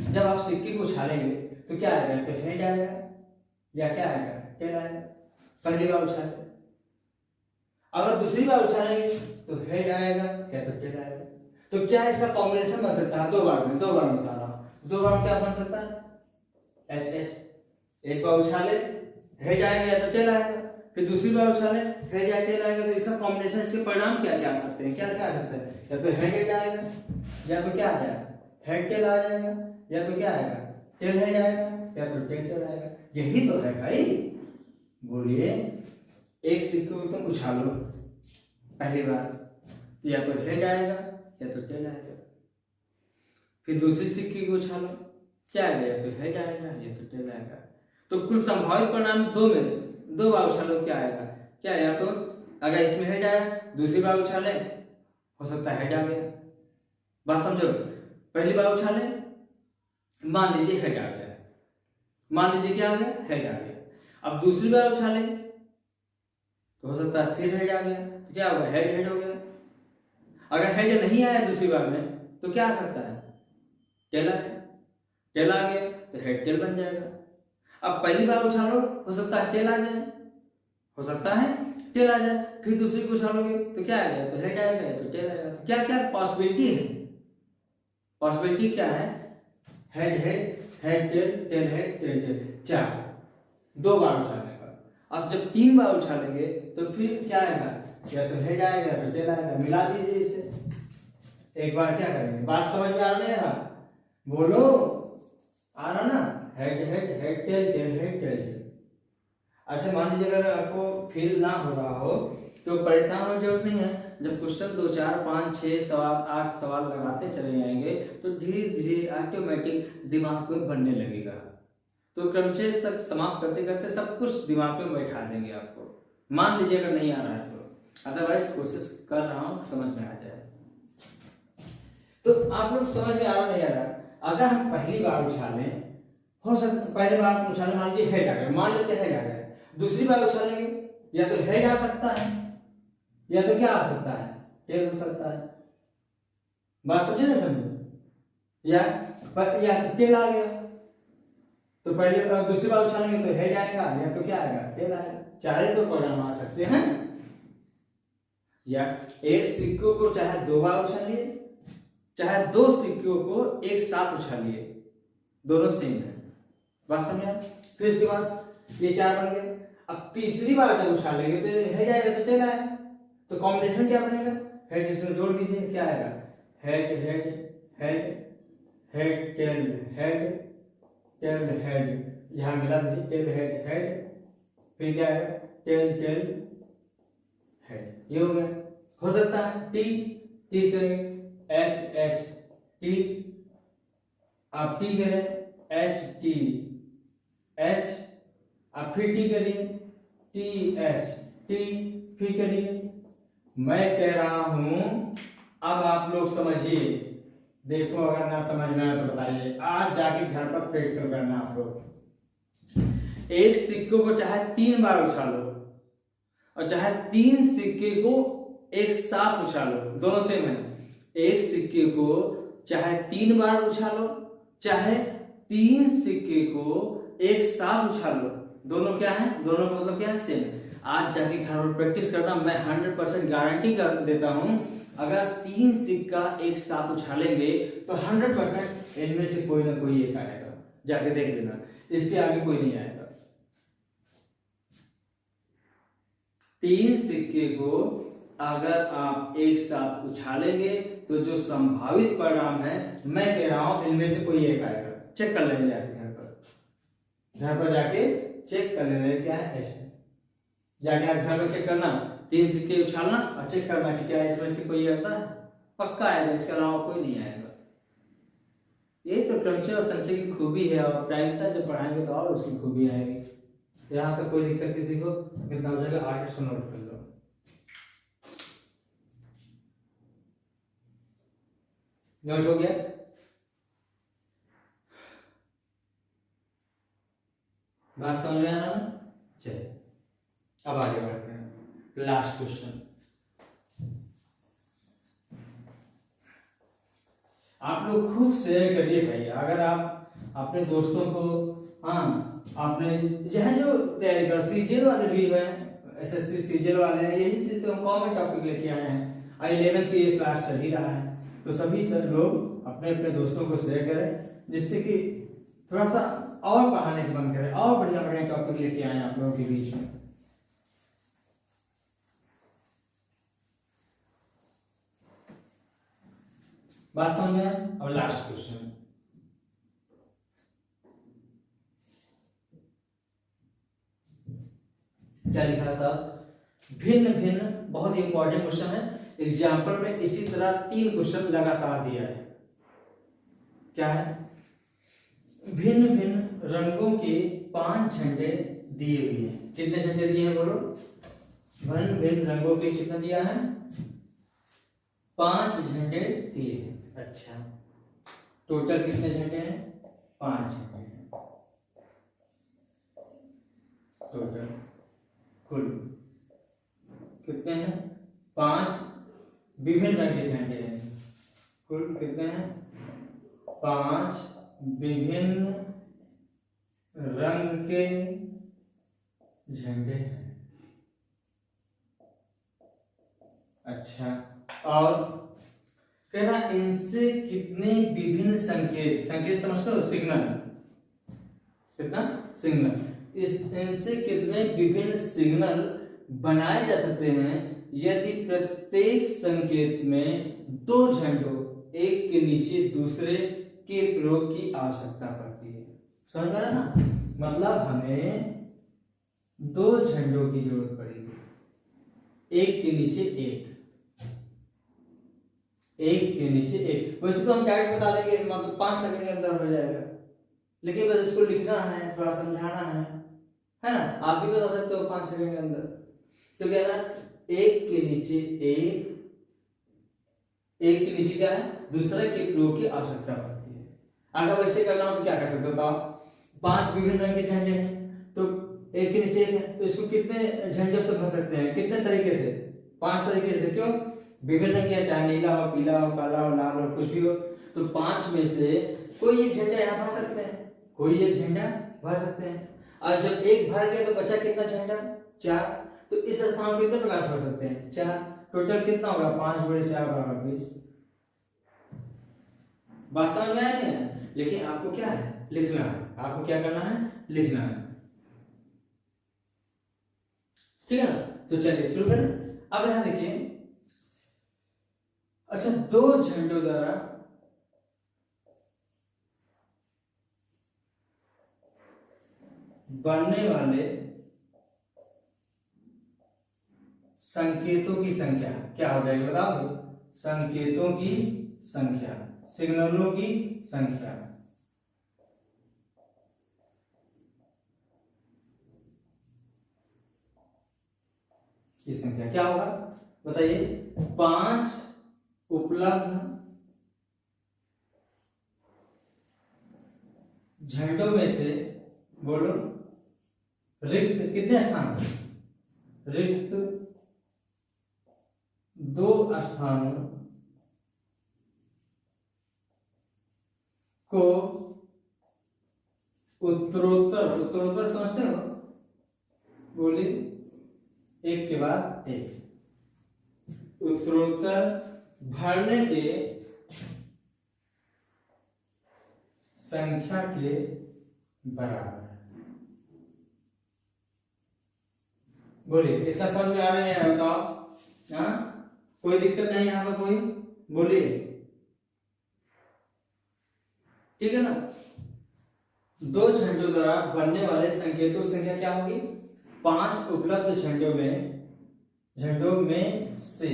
जब आप सिक्के को उछालेंगे तो क्या आएगा? तो हेड आएगा या क्या आएगा? टेल आएगा। पहली बार उछाले, अगर दूसरी बार उछालेंगे तो हेड आएगा या तो टेल आएगा। तो क्या इसका कॉम्बिनेशन बन सकता है? 2 बार में बता रहा हूँ। 2 बार में क्या बन सकता है? H H. एक बार उछाले हेड आएगा या तो टेल आएगा, फिर दूसरी बार उछाले हेड या टेल आएगा। तो इसका कॉम्बिनेशन, इसके परिणाम क्या क्या आ सकते हैं? क्या क्या आ सकता है? या तो हेड आएगा या तो क्या आ जाएगा? हेड टेल आ जाएगा, या तो क्या आएगा? टेल हेड आएगा या तो टेल टेल आएगा। यही तो है भाई। बोलिए, एक सिक्के को तुम उछालो पहली बार, या तो हेड आएगा या तो टेल आएगा। फिर दूसरी सिक्के को उछालो, क्या आएगा? या तो हेड आएगा या तो टेल आएगा। तो कुल संभावित परिणाम 2 में 2 बार उछालो क्या आएगा? क्या? या तो अगर इसमें हेड आया, दूसरी बार उछाले हो सकता है हेड आ गया। बात समझो, पहली बार उछाले मान लीजिए हेड आ गया, मान लीजिए क्या आ गया? हेड आ गया। अब दूसरी बार उछाले तो हो सकता है फिर हेड आ गया, तो क्या होगा? हेड हेड हो गया। अगर हेड नहीं आया दूसरी बार में तो क्या आ सकता है? टेल आ गया। टेल आ गया तो हेड टेल बन जाएगा। अब पहली बार उछालो, हो सकता है टेल आ जाए, हो सकता है टेल आ जाए। फिर दूसरी को उछालोगे तो क्या आएगा? तो हेड आएगा या तो टेल आएगा। तो क्या क्या पॉसिबिलिटी है? पॉसिबिलिटी क्या है? Head head, head tail, tail head, tail tail, 4। 2 बार उछालने पर। अब जब 3 बार उछालेंगे तो फिर क्या आएगा? या तो हेड आएगा या तो टेल आएगा। मिला दीजिए इसे, एक बार क्या करेंगे? बात समझ में आ रही है ना? बोलो, आ रहा ना? Head head, head tail, tail head, tail tail. अच्छा मान लीजिए अगर आपको फील ना हो रहा हो तो परेशान होने की जरूरत नहीं है। जब क्वेश्चन 2 4 5 6 सवाल 8 सवाल लगाते चले जाएंगे तो धीरे धीरे ऑटोमेटिक दिमाग में बनने लगेगा। तो क्रमशः तक समाप्त करते करते सब कुछ दिमाग में बैठा देंगे आपको। मान लीजिए अगर नहीं आ रहा है तो, अदरवाइज कोशिश कर रहा हूँ समझ में आ जाए। तो आप लोग समझ में आ रहा नहीं आ रहा? अगर हम पहली बार उछालें, हो सकता पहली बार उछाले मान लीजिए हेड आ गया, मान लेते हेड आ गया। दूसरी बार उछालेंगे या तो हेड आ सकता है या तो क्या आ सकता है? टेल हो सकता है। बात समझे ना? समझे? या टेल आ गया तो पहले दूसरी बार उछालेंगे तो हेड आएगा या तो क्या आएगा? टेल आएगा। 4 तो परिणाम आ सकते हैं। या एक सिक्कों को चाहे 2 बार उछालिए, चाहे 2 सिक्कों को एक साथ उछालिए, दोनों सेम है। बात समझा? फिर इसके बाद ये 4 बन गए। अब तीसरी बार जब उछालेंगे तो हेड आएगा तो टेल आएगा। तो कॉम्बिनेशन क्या बनेगा? हेड इसमें जोड़ दीजिए, क्या आएगा? Head head, head head tail head, tail head. यहां मिला दीजिए, टेल हेड हेड, फिर क्या आएगा? Tail tail head. ये हो गया। हो सकता है टी टी करेंगे, एच एच टी, आप टी करें एच टी एच, अब फिर टी करिए, टी एच टी, फिर करिए। मैं कह रहा हूं, अब आप लोग समझिए, देखो अगर ना समझ में आए तो बताइए, आज जाके घर पर प्रैक्टिकल करना आप लोग। एक सिक्के को चाहे 3 बार उछालो और चाहे 3 सिक्के को एक साथ उछालो, दोनों सेम है। एक सिक्के को चाहे 3 बार उछालो, चाहे 3 सिक्के को एक साथ उछालो, दोनों क्या है, दोनों का मतलब क्या है, सेम। आज जाके घर पर प्रैक्टिस करना, मैं 100% गारंटी कर देता हूं, अगर 3 सिक्का एक साथ उछालेंगे तो 100% इनमें से कोई ना कोई एक आएगा, जाके देख लेना, इसके आगे कोई नहीं आएगा। 3 सिक्के को अगर आप एक साथ उछालेंगे तो जो संभावित परिणाम है, मैं कह रहा हूं इनमें से कोई एक आएगा। चेक कर लेंगे जाके घर पर जाके चेक कर लेंगे क्या है, ऐसे जाके आज घर पर चेक करना, 3 सिक्के उछालना और चेक करना कि क्या इसमें से कोई आता है, पक्का आएगा, इसके अलावा कोई नहीं आएगा। यही तो क्रमचय और संचय की खूबी है, और प्रायिकता जब पढ़ाएंगे तो और उसकी खूबी आएगी। यहाँ तक कोई दिक्कत किसी को, कितना हो जाएगा 8 नोट कर लो। नोट हो गया? बात समझ में आना ना? चलिए अब आगे बढ़ते हैं, लास्ट क्वेश्चन। आप लोग खूब शेयर करिए भाई, अगर आप अपने दोस्तों को, हाँ आपने यह जो तैयारी कर, सीजीएल वाले भी है, एसएससी सीजीएल वाले हैं, यही चीज तो हम कॉमन टॉपिक लेके आए हैं, 11th की क्लास चल ही रहा है, तो सभी सर लोग अपने अपने दोस्तों को शेयर करें, जिससे कि थोड़ा सा और पढ़ाने का मन करे, और बढ़िया बढ़िया टॉपिक लेके आए आप लोगों के बीच में। बात समझ में? अब लास्ट क्वेश्चन, क्या लिखा था, भिन्न भिन्न, बहुत इंपॉर्टेंट क्वेश्चन है, एग्जाम्पल में इसी तरह 3 क्वेश्चन लगातार दिया है। क्या है, भिन्न भिन्न रंगों के 5 झंडे दिए हुए हैं। कितने झंडे दिए हैं बोलो? भिन्न भिन्न रंगों के कितना दिया है? 5 झंडे दिए हैं। अच्छा, टोटल कितने झंडे हैं? 5 झंडे हैं टोटल, कुल कितने हैं? 5 विभिन्न रंग के झंडे हैं, कुल कितने हैं? 5 विभिन्न रंग के झंडे हैं। अच्छा, और कह रहा इनसे कितने विभिन्न संकेत, संकेत समझते हो, सिग्नल, कितना सिग्नल, इनसे कितने विभिन्न सिग्नल बनाए जा सकते हैं यदि प्रत्येक संकेत में 2 झंडों, एक के नीचे दूसरे के प्रयोग की आवश्यकता पड़ती है। समझ में आया ना? मतलब हमें 2 झंडों की जरूरत पड़ेगी, एक के नीचे एक, एक के नीचे एक। वैसे तो हम डायरेक्ट बता देंगे, मतलब 5 सेकंड के अंदर हो जाएगा, लेकिन बस इसको लिखना है, थोड़ा समझाना है ना? आप भी बता सकते हो 5 सेकंड के अंदर। तो क्या है, एक के नीचे एक, एक के नीचे क्या है, दूसरे के प्रयोग की आवश्यकता पड़ती है। अगर वैसे करना हो तो क्या कर सकते हो, तो 5 विभिन्न रंग के झंडे हैं, तो एक के नीचे एक है, तो इसको कितने झंडों से भर सकते हैं, कितने तरीके से? 5 तरीके से। क्यों? विभिन्न रंग के, चाहे नीला हो, पीला हो, काला हो, लाल हो, कुछ भी हो, तो 5 में से कोई एक झंडा यहाँ भर सकते हैं, कोई एक झंडा भर सकते हैं। और जब एक भर गया तो बचा कितना झंडा? 4। तो इस स्थान पर कितने प्रकाश भर सकते हैं? 4। टोटल कितना होगा? 5 × 4 = 20। बात समझ में आया नहीं है? लेकिन आपको क्या है, लिखना है। आपको क्या करना है? लिखना है, ठीक है ना? तो चलिए शुरू करें। अब यहां देखिए, अच्छा, 2 झंडों द्वारा बनने वाले संकेतों की संख्या क्या हो जाएगी बताओ? संकेतों की संख्या, सिग्नलों की संख्या। की संख्या क्या होगा बताइए। 5 उपलब्ध झंडों में से बोलो रिक्त कितने स्थान, रिक्त 2 स्थानों को उत्तरोत्तर समझते हो, बोलिए एक के बाद एक, उत्तरोत्तर भरने के संख्या के बराबर है। बोलिए इसका समझ में आ रहा है बताओ। हाँ कोई दिक्कत नहीं यहाँ पर कोई, बोलिए ठीक है ना। 2 झंडों द्वारा बनने वाले संकेतों संख्या क्या होगी, 5 उपलब्ध झंडों में से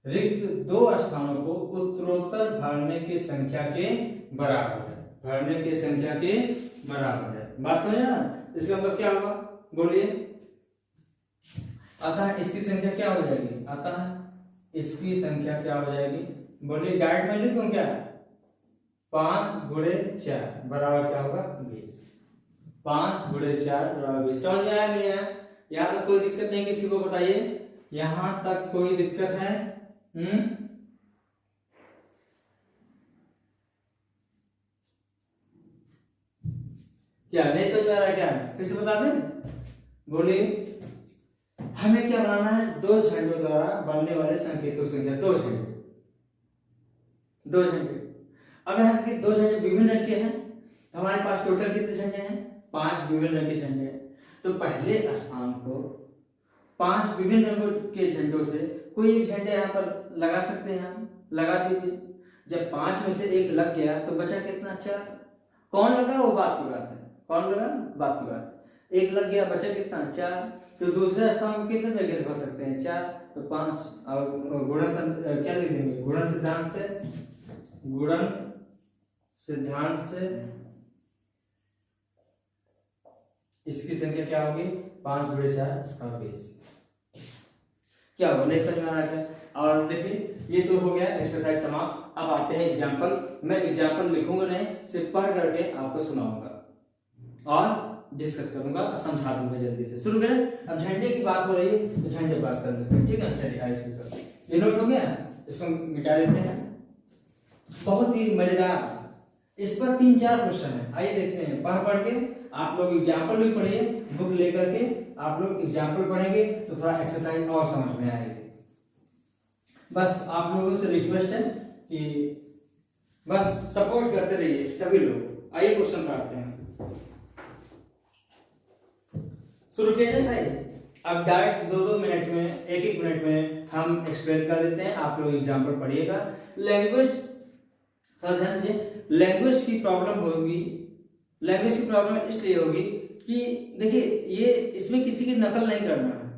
रिक्त 2 स्थानों को उत्तरोत्तर भरने की संख्या के बराबर है, भरने की संख्या के बराबर है। बात समझे ना, इसका मतलब क्या होगा बोलिए। अतः इसकी संख्या क्या हो जाएगी, अतः इसकी संख्या क्या हो जाएगी बोलिए, डायरेक्ट में लिख दूं क्या, 5 गुणे 4 बराबर क्या होगा 20। 5 गुणे 4 बराबर 20। समझ में आया नहीं आया, यहाँ तक कोई दिक्कत नहीं किसी को बताइए, यहाँ तक कोई दिक्कत है। क्या नहीं समझ में आ रहा है, क्या फिर से बता दें, बोलिए। हमें क्या बनाना है, 2 झंडों द्वारा बनने वाले संकेतों संख्या, 2 झंडे। अब यहाँ देखिए 2 झंडे विभिन्न रंग के हैं, हमारे पास टोटल कितने झंडे हैं, 5 विभिन्न रंग के झंडे हैं। तो पहले स्थान को 5 विभिन्न रंगों के झंडों से कोई एक झंडा यहाँ पर लगा सकते हैं, हम लगा दीजिए। जब 5 में से एक लग गया तो बचा कितना, 4। कौन लगा वो बात की बात है, कौन लगा बात की बात, एक लग गया बचा कितना 4। तो दूसरे स्थान को कितने तरीके से कर सकते हैं, 4। तो 5 और गुणन क्या लिख देंगे, गुणन सिद्धांत से इसकी संख्या क्या होगी, 5 गुणे 4 और 20। क्या होगा, नहीं समझ में आ रहा है। और देखिए ये तो हो गया एक्सरसाइज समाप्त। अब आते हैं एग्जाम्पल। मैं एग्जाम्पल लिखूंगा नहीं, सिर्फ पढ़ करके आपको सुनाऊंगा और डिस्कस करूंगा, समझा दूंगा जल्दी से। शुरू करें। अब झंडे की बात हो रही है तो झंडे बात कर लेते हैं, ठीक है। चलिए ये नोट हो गया, इसको मिटा देते हैं। बहुत ही मजेदार, इस पर 3-4 क्वेश्चन है, आइए देखते हैं। पढ़ के आप लोग एग्जाम्पल भी पढ़िए, बुक लेकर के आप लोग एग्जाम्पल पढ़ेंगे तो थोड़ा एक्सरसाइज और समझ में आएगी। बस आप लोगों से रिक्वेस्ट है कि बस सपोर्ट करते रहिए सभी लोग। आइए क्वेश्चन पढ़ते हैं, शुरू कीजिए भाई। अब डायरेक्ट 2-2 मिनट में, 1-1 मिनट में हम एक्सप्लेन कर देते हैं, आप लोग एग्जाम्पल पढ़िएगा। लैंग्वेज ध्यान दीजिए, लैंग्वेज की प्रॉब्लम होगी। लैंग्वेज की प्रॉब्लम इसलिए होगी कि देखिए ये इसमें किसी की नकल नहीं करना है,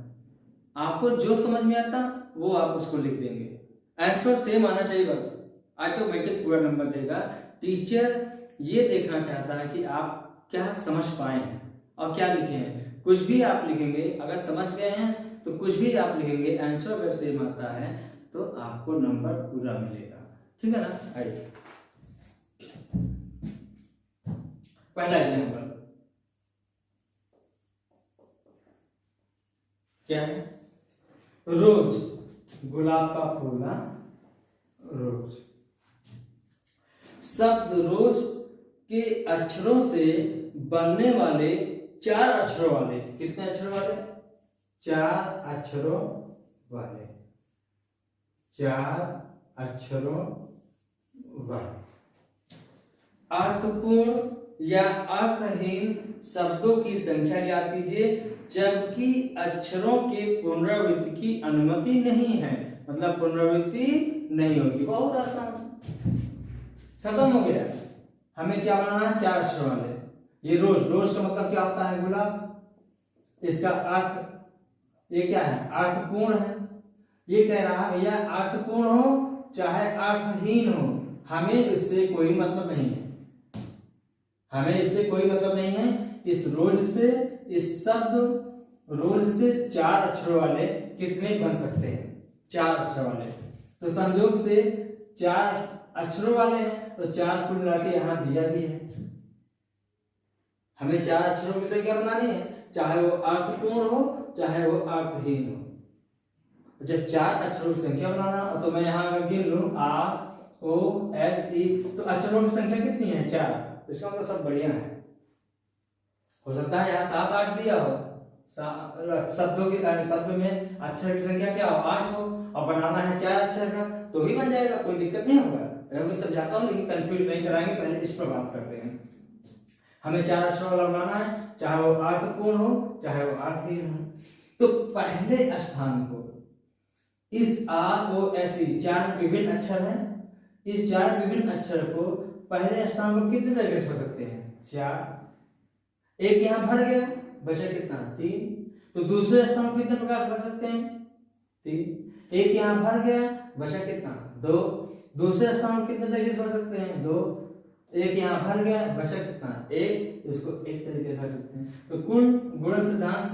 आपको जो समझ में आता वो आप उसको लिख देंगे, आंसर सेम आना चाहिए बस। ऑटोमेटिक पूरा नंबर देगा। टीचर ये देखना चाहता है कि आप क्या समझ पाए हैं और क्या लिखे हैं। कुछ भी आप लिखेंगे, अगर समझ गए हैं तो कुछ भी आप लिखेंगे, आंसर अगर सेम आता है तो आपको नंबर पूरा मिलेगा, ठीक है ना। आइए पहला एग्जाम्पल क्या है, रोज, गुलाब का फूल ना, रोज। शब्द रोज के अक्षरों से बनने वाले 4 अक्षरों वाले, कितने अक्षरों वाले, 4 अक्षरों वाले, 4 अक्षरों वाले अर्थपूर्ण या अर्थहीन शब्दों की संख्या ज्ञात कीजिए जबकि अक्षरों के पुनरावृत्ति की अनुमति नहीं है, मतलब पुनरावृत्ति नहीं होगी। बहुत आसान, खत्म हो गया। हमें क्या बनाना है, 4 अक्षर वाले। ये रोज, रोज का मतलब क्या होता है, गुलाब। इसका अर्थ ये क्या है, अर्थपूर्ण है। ये कह रहा है भैया अर्थपूर्ण हो चाहे अर्थहीन हो, हमें इससे कोई मतलब नहीं है, हमें इससे कोई मतलब नहीं है। इस रोज से, इस शब्द रोज से 4 अक्षरों वाले कितने बन सकते हैं? 4 अक्षर वाले। तो संयोग से 4 अक्षरों वाले हैं, तो 4 कुल मिला के यहाँ दिया भी है। हमें 4 अक्षरों की संख्या बनानी है, चाहे वो अर्थपूर्ण हो चाहे वो अर्थहीन हो। जब 4 अक्षरों की संख्या बनाना तो मैं यहाँ अगर गिन लूं AOSE, तो अक्षरों की संख्या कितनी है? 4। इसका मतलब सब बढ़िया है। हो सकता है यहाँ 7 8 दिया हो, शब्द में अक्षर की संख्या क्या हो? 8 हो, और बनाना है 4 अक्षर का, तो भी बन जाएगा, कोई दिक्कत नहीं होगा। मैं समझाता हूँ लेकिन कंफ्यूज नहीं कराएंगे, पहले इस पर बात करते हैं। हमें 4 अक्षरों वाला बनाना है, चाहे वो अर्थपूर्ण हो चाहे वो अर्थहीन हो। तो पहले स्थान को इस ROSE 4 विभिन्न अक्षर हैं, इस 4 विभिन्न अक्षर को पहले स्थान को कितने तरीके से पढ़ सकते हैं? 4। एक यहाँ भर गया, बचा कितना? 3। तो दूसरे स्थान को कितने प्रकार से भर सकते हैं? 3। एक यहाँ भर गया, बचा कितना? 2। दूसरे स्थान को कितने तरीके से भर सकते हैं? 2। एक यहाँ भर गया, बचा कितना? 1। इसको एक तरीके से भर सकते हैं। तो कुल गुणन सिद्धांत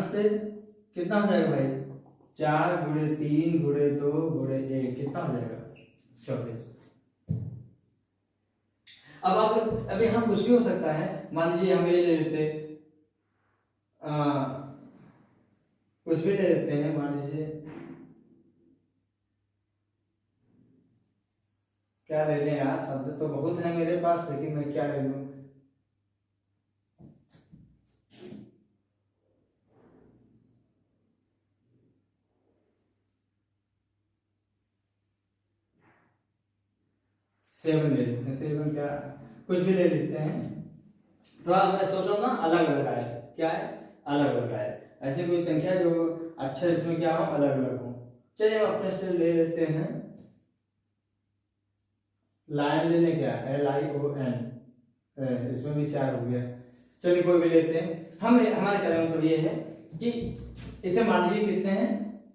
से कितना हो जाएगा भाई? 4 × 3 × 2 × 1 कितना हो जाएगा? 24। अब आप लोग अभी यहाँ कुछ भी हो सकता है, मान लीजिए हम ये ले लेते, कुछ भी ले लेते हैं, मान लीजिए क्या ले लें यार, शब्द तो बहुत है मेरे पास, लेकिन मैं क्या ले लूं? सेवन ले लेते हैं, 7 क्या, कुछ भी ले लेते हैं। तो मैं सोच रहा हूँ ना अलग अलग आए, क्या है? अलग अलग आए, ऐसे कोई संख्या जो अक्षर इसमें क्या हो? अलग अलग हो। चलिए हम अपने से ले लेते हैं, लाइन ले लें क्या? LION, इसमें भी 4 हो गया। चलिए कोई भी लेते हैं। हमारे कहने का मतलब ये है कि इसे मान लीजिए कितने हैं?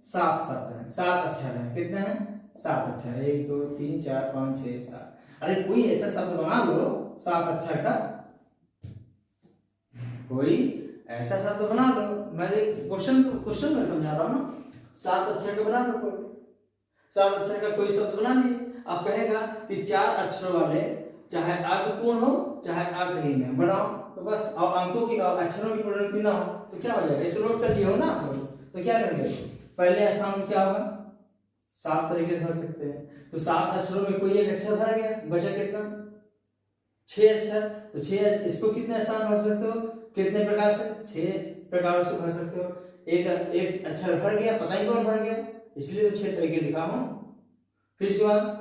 7 हैं, 7 अक्षर हैं। कितने हैं? 7 अक्षर। 1 2 3 4 5 6 7। अरे कोई ऐसा शब्द बना लो 7 अक्षर का, कोई ऐसा शब्द बना लो। मैं क्वेश्चन में समझा रहा हूँ ना, 7 अक्षर का बना लो, कोई 7 अक्षर का कोई शब्द बना लीजिए। अब कहेगा कि 4 अक्षरों वाले चाहे अर्थपूर्ण हो चाहे अर्थहीन है, बनाओ। तो बस, और अंकों की और अक्षरों की प्रोडक्ट ना हो तो क्या हो जाएगा? इसको नोट कर लिए हो ना आप लोग, तो क्या करेंगे? पहले स्थान क्या होगा? 7 तरीके से भर सकते हैं। तो 7 अक्षरों में कोई एक अक्षर भर गया, बचा कितना? 6 अक्षर। तो 6, इसको कितने स्थान भर सकते हो? कितने प्रकार से? 6 प्रकार से भर सकते हो। एक अक्षर भर गया, पता ही कौन भर गया, इसलिए तो 6 तरीके लिखा हूं। फिर इसके बाद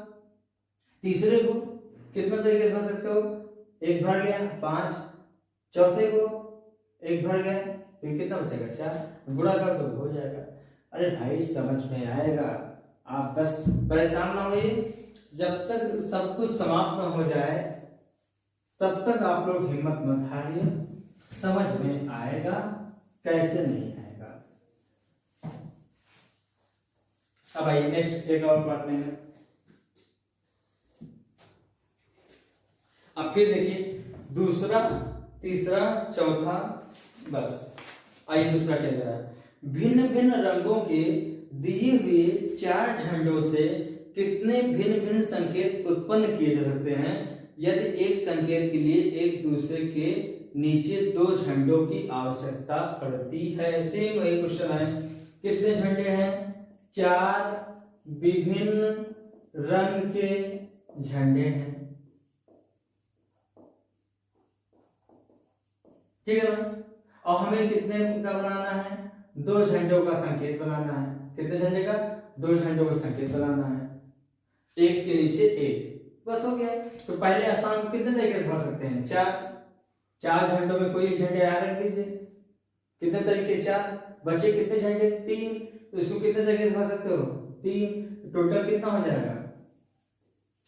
तीसरे को कितने तरीके से भर सकते हो? एक भर गया, 5। चौथे को एक भर गया, फिर कितना बचेगा? 4। गुणा कर दो, हो जाएगा। अरे भाई समझ में आएगा, आप बस परेशान ना होइए। जब तक सब कुछ समाप्त न हो जाए तब तक आप लोग हिम्मत मत हारिए, समझ में आएगा, कैसे नहीं आएगा। अब आइए नेक्स्ट एक और पढ़ते हैं। अब फिर देखिए दूसरा, तीसरा, चौथा, बस आइए दूसरा क्या कह रहा है? भिन्न भिन्न रंगों के दिए हुए 4 झंडों से कितने भिन्न भिन्न संकेत उत्पन्न किए जा सकते हैं यदि एक संकेत के लिए एक दूसरे के नीचे 2 झंडों की आवश्यकता पड़ती है? सेम वही क्वेश्चन है। कितने झंडे हैं? 4 विभिन्न रंग के झंडे हैं, ठीक है ना? और हमें कितने का बनाना है? 2 झंडों का संकेत बनाना है। कितने झंडे का? 2 झंडों का संकेत बनाना है, एक के नीचे एक, बस हो गया। तो पहले स्थान को कितने तरीके से भर सकते हैं? 4 झंडों में कोई एक झंडे यहाँ रख दीजिए। कितने तरीके? 4। बचे कितने झंडे? 3। तो इसको कितने तरीके से भर सकते हो? 3। टोटल कितना हो जाएगा?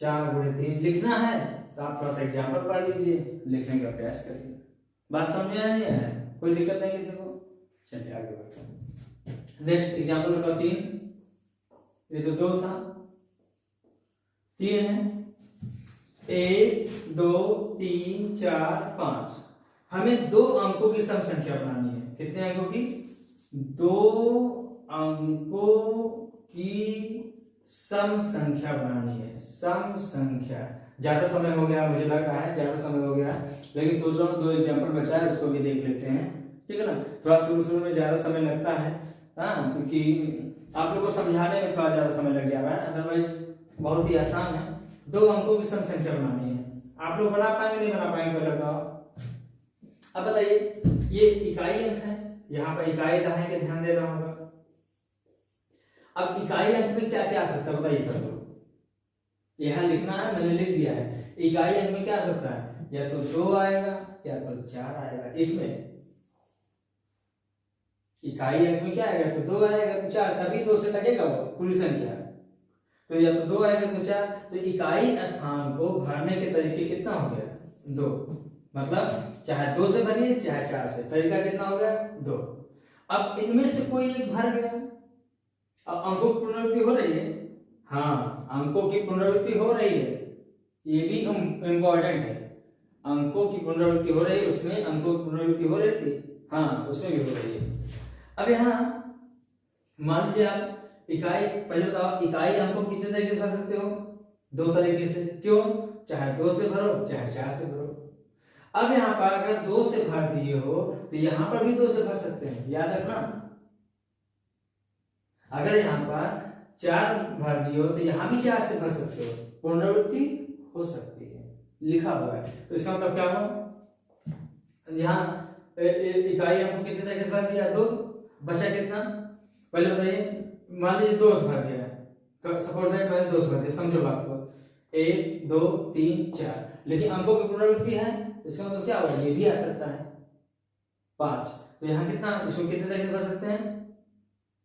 4 × 3। लिखना है तो आप थोड़ा सा एग्जाम्पल पढ़ लीजिए, लिखने का प्रयास करिए। बात समझ में नहीं है? कोई दिक्कत नहीं किसी को? चलिए आगे बढ़ते हैं। Next example number 3। ये तो 2 था, 3 है। 1 2 3 4 5। हमें 2 अंकों की सम संख्या बनानी है। कितने अंकों की? 2 अंकों की सम संख्या बनानी है। सम संख्या। ज्यादा समय हो गया, मुझे लग रहा है ज्यादा समय हो गया, लेकिन सोच रहा हूँ 2 एग्जाम्पल बचा है, उसको भी देख लेते हैं। ठीक है ना? थोड़ा शुरू में ज्यादा समय लगता है, हाँ, क्योंकि आप लोग को समझाने में थोड़ा ज्यादा समय लग जा रहा है, अदरवाइज बहुत ही आसान है। 2 अंकों की सम संख्या बनानी है। आप लोग बना पाएंगे नहीं बना पाएंगे पहले बताओ। अब बताइए, ये इकाई अंक है, यहाँ पर इकाई दाएं के ध्यान देना होगा। अब इकाई अंक में क्या क्या आ सकता है बताइए सब लोग। यहाँ लिखना है, मैंने लिख दिया है। इकाई अंक में क्या आ सकता है? या तो 2 आएगा या तो 4 आएगा। इसमें इकाई अंक में क्या आएगा? तो 2 आएगा तो 4, तभी 2 से लगेगा वो पूरी संख्या। तो या तो 2 आएगा तो 4। तो इकाई स्थान को भरने के तरीके कितना हो गया? 2। मतलब चाहे 2 से भरिए चाहे 4 से, तरीका कितना हो गया? 2। अब इनमें से कोई एक भर गया। अब अंकों की पुनरावृत्ति हो रही है, हाँ, अंकों की पुनरावृत्ति हो रही है, ये भी इम्पोर्टेंट है। अंकों की पुनरावृत्ति हो रही है, उसमें अंकों की पुनरावृत्ति हो रही थी, हाँ, उसमें भी हो रही है। अब यहाँ मान लीजिए आप इकाई, पहले बताओ इकाई अंकों कितने तरीके से भर सकते हो? 2 तरीके से। क्यों? चाहे 2 से भरो चाहे 4 से भरो। अब यहाँ पर अगर 2 से भर दिए हो तो यहाँ पर भी 2 से भर सकते हैं, याद रखना। अगर यहाँ पर 4 भर दिए हो तो यहाँ भी 4 से भर सकते हो, पुनरावृत्ति हो सकती है, लिखा हुआ है। तो इसका मतलब क्या हुआ? यहाँ इकाई अंकों कितने तरीके से भर दिया? 2। बचा कितना? पहले बताइए, मान लीजिए 2 से भर दिया, सपोज दैट मैंने 2 से भर दिया, समझो बात को। 1 2 3 4, लेकिन अंकों की पुनरावृत्ति है, इसका मतलब क्या होगा? ये भी आ सकता है 5। तो यहाँ कितना, इसको कितने तरीके भर सकते हैं?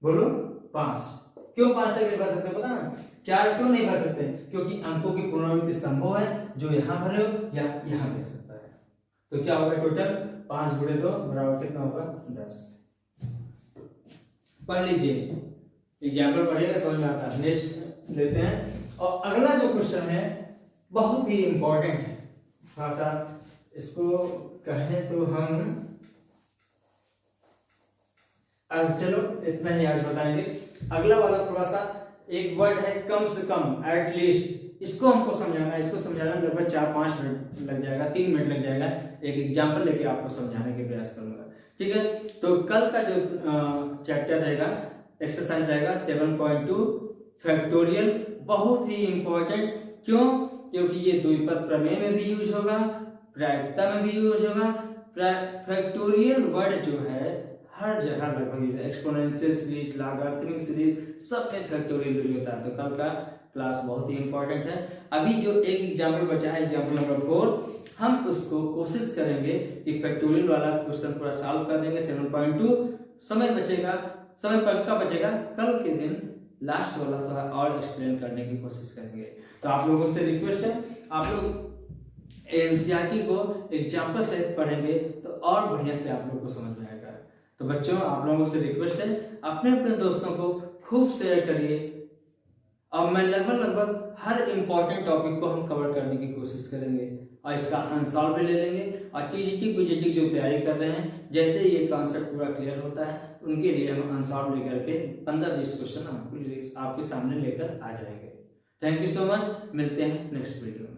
बोलो। 5। क्यों 5 तरीके भर सकते हो पता ना? 4 क्यों नहीं भर सकते? क्योंकि अंकों की पुनरावृत्ति संभव है, जो यहाँ भरे हो या यहाँ भर सकता है। तो क्या होगा टोटल? 5 गुणे 2 बराबर कितना होगा? 10। पढ़ लीजिए, एग्जाम्पल पढ़ेगा समझ में आता है। नेक्स्ट लेते हैं, और अगला जो क्वेश्चन है बहुत ही इंपॉर्टेंट है, थोड़ा सा इसको कहें तो हम, अब चलो इतना ही आज बताएंगे। अगला वाला थोड़ा सा एक वर्ड है कम से कम, एटलीस्ट, इसको हमको समझाना है। इसको समझाने में लगभग 4-5 मिनट लग जाएगा, 3 मिनट लग जाएगा। एक एग्जाम्पल लेके आपको समझाने के प्रयास करूंगा, ठीक है? तो कल का जो चैप्टर रहेगा, एक्सरसाइज रहेगा 7.2 फैक्टोरियल, बहुत ही इंपॉर्टेंट। क्यों? क्योंकि ये द्विपद प्रमेय में भी यूज होगा, प्रायिकता में भी यूज होगा। फैक्टोरियल वर्ड जो है हर जगह लगभग यूज है, एक्सपोनेंशियल सीरीज, लॉगरिथमिक सीरीज, सब में फैक्टोरियल यूज होता है। तो कल का क्लास बहुत ही इंपॉर्टेंट है। अभी जो एक एग्जाम्पल बचा है, एग्जाम्पल नंबर 4, हम उसको कोशिश करेंगे कि फैक्टोरियल वाला क्वेश्चन पूरा सॉल्व कर देंगे 7.2। समय बचेगा, समय पक्का बचेगा, कल के दिन लास्ट वाला थोड़ा और एक्सप्लेन करने की कोशिश करेंगे। तो आप लोगों से रिक्वेस्ट है, आप लोग एनसीईआरटी को एग्जाम्पल से पढ़ेंगे तो और बढ़िया से आप लोग को समझ में आएगा। तो बच्चों, आप लोगों से रिक्वेस्ट है, अपने अपने दोस्तों को खूब शेयर करिए, और मैं लगभग हर इंपॉर्टेंट टॉपिक को हम कवर करने की कोशिश करेंगे, और इसका आंसर भी ले लेंगे। और टीजीटी पीजीटी जो तैयारी कर रहे हैं, जैसे ये कॉन्सेप्ट पूरा क्लियर होता है, उनके लिए हम आंसर लेकर के 15-20 क्वेश्चन आपके सामने लेकर आ जाएंगे। थैंक यू सो मच, मिलते हैं नेक्स्ट वीडियो में।